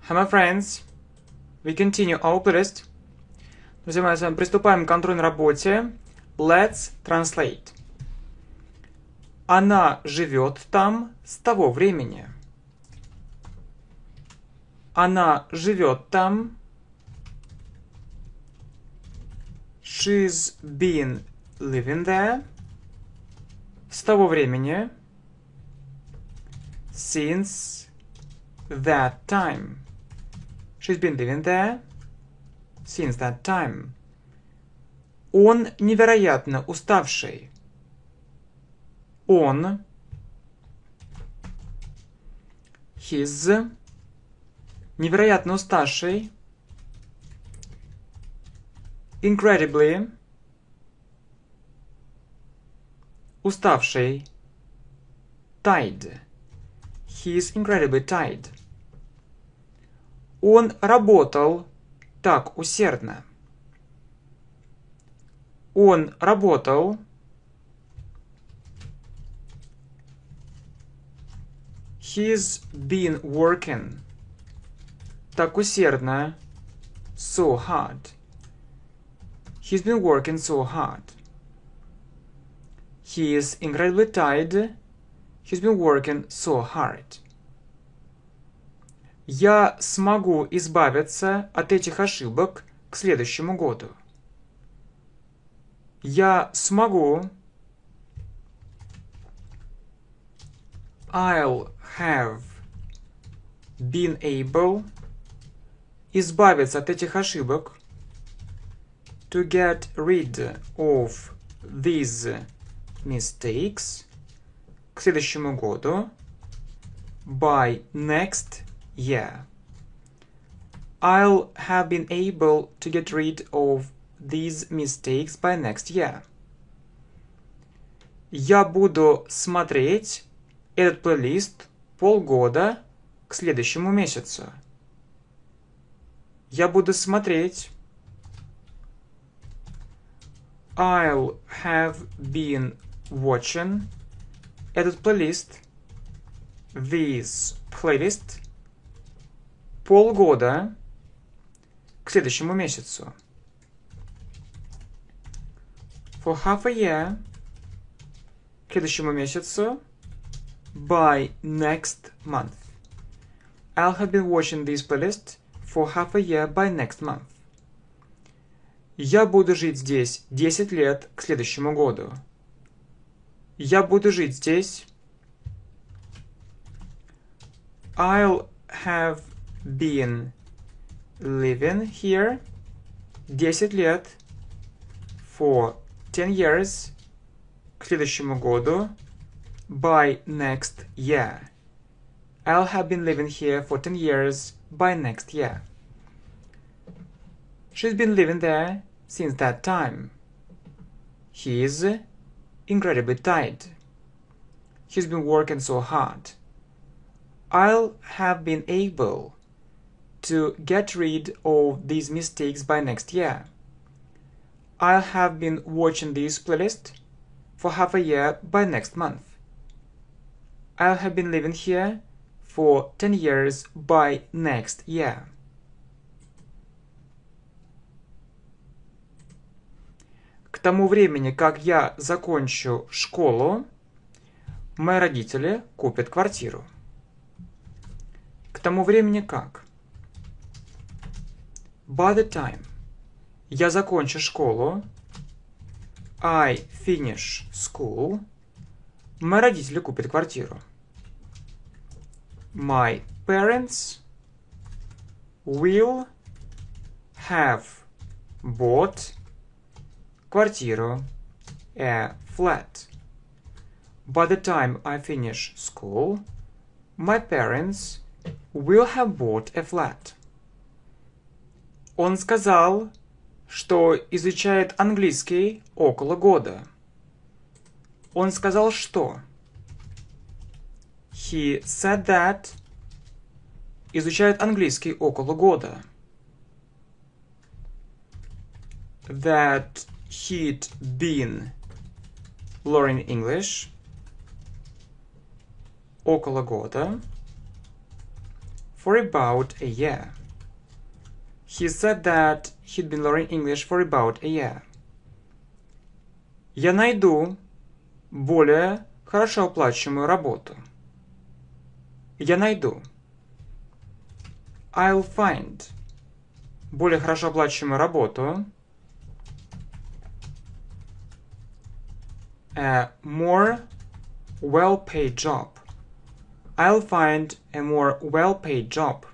Hello, friends. We continue our playlist. Друзья мои, с вами приступаем к контрольной работе. Let's translate. Она живет там с того времени. Она живет там. She's been living there. С того времени. Since that time. She's been living there since that time. Он невероятно уставший. Он. He's. Невероятно уставший. Incredibly. Уставший. Tired. He's incredibly tired. Он работал так усердно. Он работал. He's been working. Так усердно. So hard. He's been working so hard. He is incredibly tired. He's been working so hard. Я смогу избавиться от этих ошибок к следующему году. Я смогу. I'll have been able. Избавиться от этих ошибок. To get rid of these mistakes. К следующему году. By next year. I'll have been able to get rid of these mistakes by next year. Я буду смотреть этот плейлист полгода к следующему месяцу. Я буду смотреть. I'll have been watching этот плейлист. This playlist. Полгода к следующему месяцу. For half a year. К следующему месяцу. By next month. I'll have been watching this playlist for half a year by next month. Я буду жить здесь 10 лет к следующему году. Я буду жить здесь. I'll have been living here 10 лет for 10 years к следующему году by next year. I'll have been living here for 10 years by next year. She's been living there since that time. He's incredibly tired. He's been working so hard. I'll have been able to get rid of these mistakes by next year. I'll have been watching this playlist for half a year by next month. I'll have been living here for 10 years by next year. К тому времени, как я закончу школу, мои родители купят квартиру. К тому времени как? By the time. Я закончу школу. I finish school. Мои родители купят квартиру. My parents will have bought квартиру. A flat. By the time I finish school, my parents will have bought a flat. Он сказал, что изучает английский около года. Он сказал, что? He said that. Изучает английский около года. That he'd been learning English около года for about a year. He said that he'd been learning English for about a year. Я найду более хорошо оплачиваемую работу. Я найду. I'll find более хорошо оплачиваемую работу. A more well-paid job. I'll find a more well-paid job.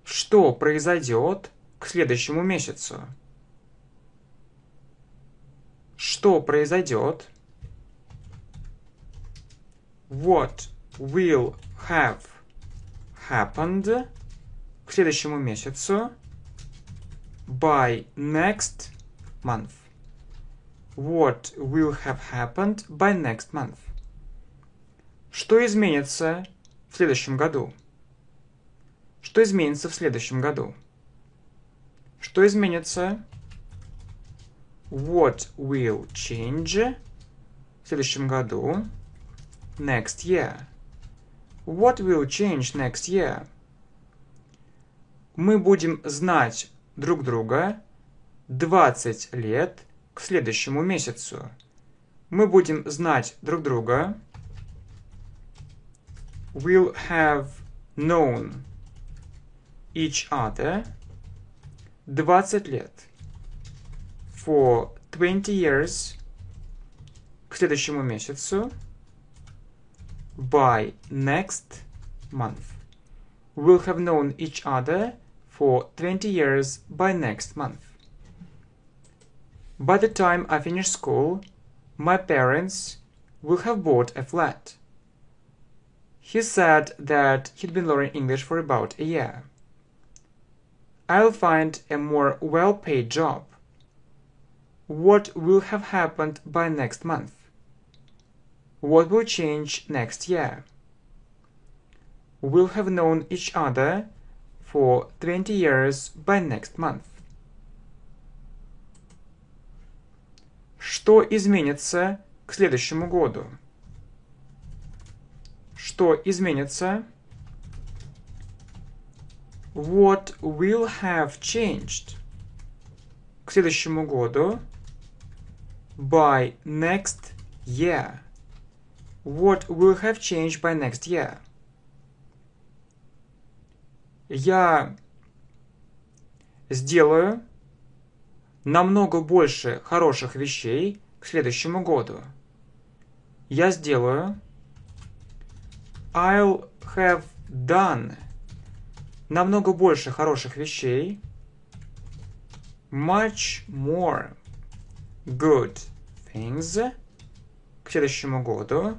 Что произойдет к следующему месяцу? Что произойдет? What will have happened к следующему месяцу? By next month. What will have happened by next month? Что изменится в следующем году? Что изменится в следующем году? Что изменится? What will change в следующем году? Next year. What will change next year? Мы будем знать друг друга 20 лет к следующему месяцу. Мы будем знать друг друга. We'll have known each other 20 лет. For 20 years к следующему месяцу. By next month. We'll have known each other for 20 years by next month. By the time I finish school, my parents will have bought a flat. He said that he'd been learning English for about a year. I'll find a more well-paid job. What will have happened by next month? What will change next year? We'll have known each other for 20 years by next month. Что изменится к следующему году? Что изменится? What will have changed к следующему году? By next year. What will have changed by next year? Я сделаю намного больше хороших вещей к следующему году. Я сделаю. I'll have done намного больше хороших вещей. Much more good things к следующему году.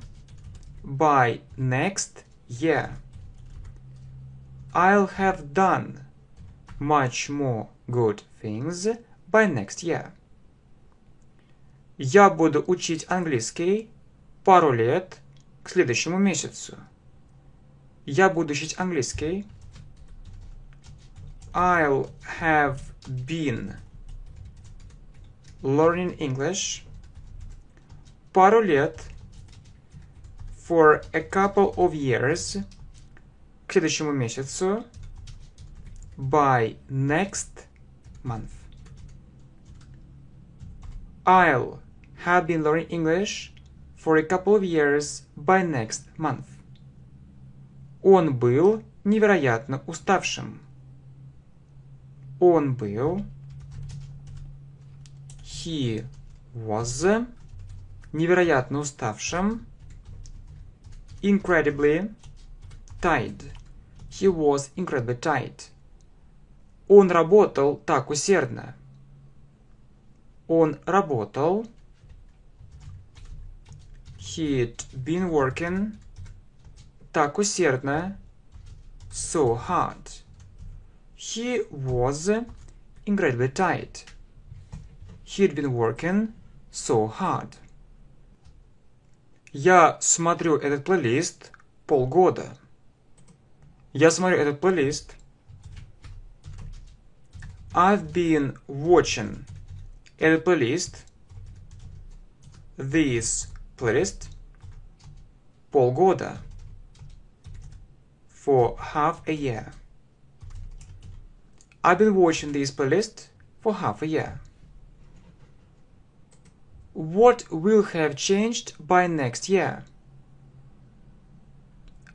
By next year. I'll have done much more good things by next year. Я буду учить английский пару лет к следующему месяцу. Я буду учить английский. I'll have been learning English пару лет for a couple of years к следующему месяцу by next month. I'll have been learning English for a couple of years by next month. Он был невероятно уставшим. Он был. He was невероятно уставшим. Incredibly tired. He was incredibly tired. Он работал так усердно. Он работал. He'd been working так усердно. So hard. He was incredibly tired. He'd been working so hard. Я смотрю этот плейлист полгода. Я смотрю этот плейлист. I've been watching этот плейлист. This playlist. Полгода. for half a year. I've been watching this playlist for half a year. What will have changed by next year?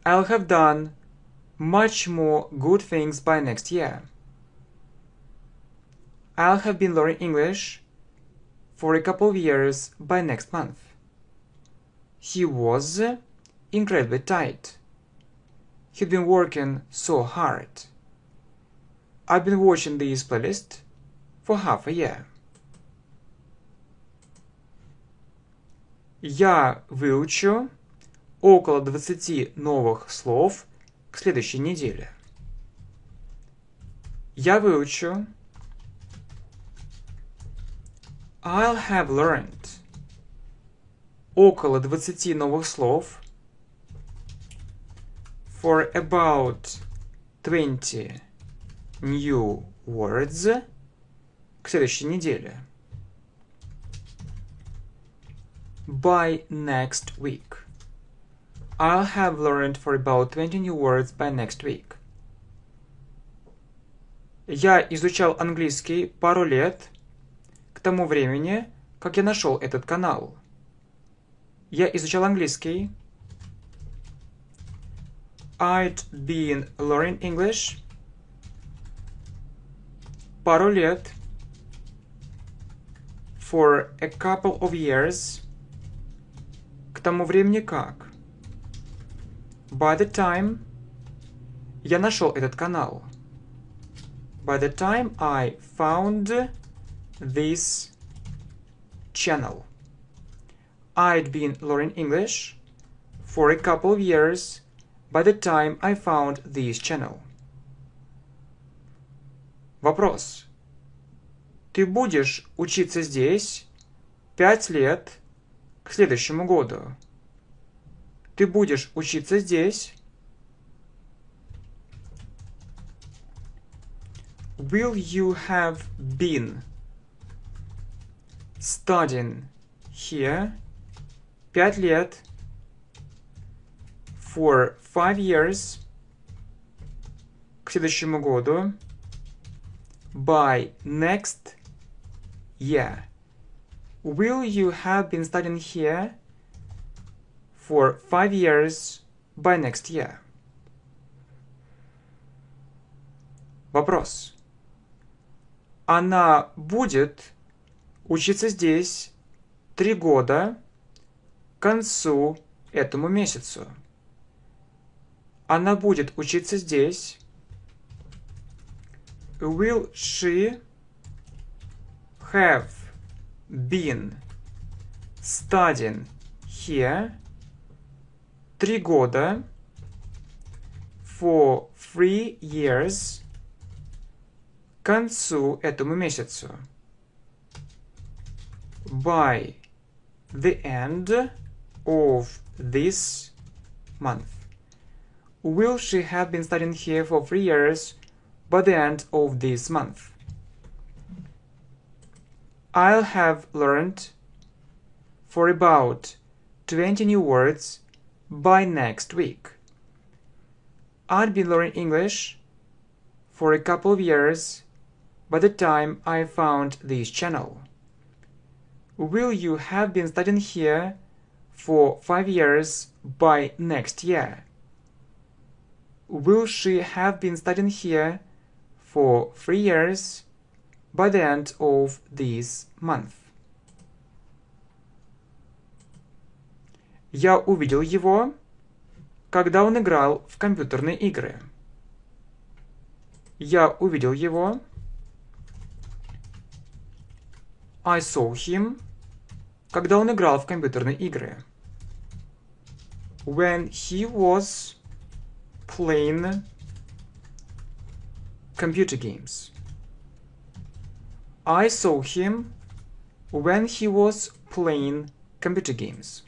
I'll have done much more good things by next year. I'll have been learning English for a couple of years by next month. He was incredibly tight. He'd been working so hard. I've been watching this playlist for half a year. Я выучу около 20 новых слов к следующей неделе. Я выучу. I'll have learned около 20 новых слов for about 20 new words к следующей неделе. By next week. I'll have learned for about 20 new words by next week. Я изучал английский пару лет к тому времени, как я нашел этот канал. Я изучал английский. I'd been learning English пару лет for a couple of years к тому времени как. By the time я нашел этот канал. By the time I found this channel. I'd been learning English for a couple of years by the time I found this channel. Вопрос. Ты будешь учиться здесь 5 лет к следующему году? Ты будешь учиться здесь? Will you have been studying here 5 лет for 5 years к следующему году by next year? Will you have been studying here for 5 years by next year? Вопрос. Она будет учиться здесь 3 года к концу этому месяцу. Она будет учиться здесь. Will she have been studying here 3 года for 3 years к концу этому месяцу? By the end of this month. Will she have been studying here for 3 years by the end of this month? I'll have learned for about 20 new words by next week. I'd been learning English for a couple of years by the time I found this channel. Will you have been studying here for 5 years by next year? Will she have been studying here for 3 years by the end of this month? Я увидел его, когда он играл в компьютерные игры. Я увидел его. I saw him, когда он играл в компьютерные игры. When he was playing computer games. I saw him when he was playing computer games.